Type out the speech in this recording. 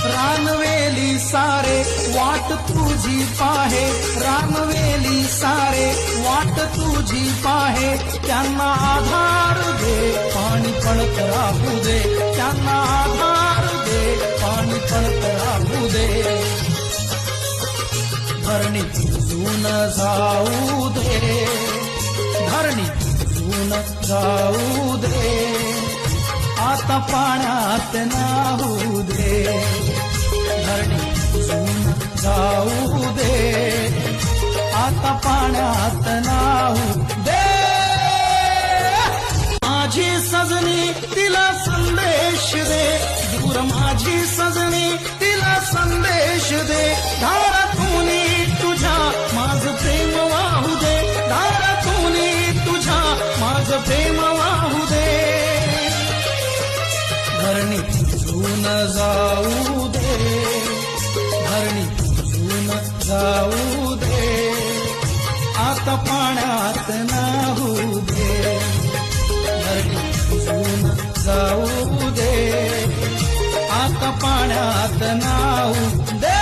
रानवेली सारे वाट तुझी पाहे, रानवेली सारे वाट तुझी पाहे, त्यांना आधार दे पाणी पडत राहू दे, त्यांना आधार दे पाणी पडत राहू दे. धरणी भिजून जाऊ दे, धरणी भिजून जाऊ दे, आता पाण्यात नाहू दे. धरणी भिजून जाऊ दे, आता पाण्यात नाहू दे. माझी सजनी तिला संदेश दे, दूर माझी सजनी तिला संदेश दे. धारातूनी तुझ्या माझं प्रेम वाहू दे, धारातूनी तुझ्या माझं प्रेम वाहू दे. धरणी भिजून जाऊ दे, धरणी भिजून जाऊ दे, आता पाण्यात नाहू दे. धरणी भिजून जाऊ दे, आता पाण्यात नाहू दे.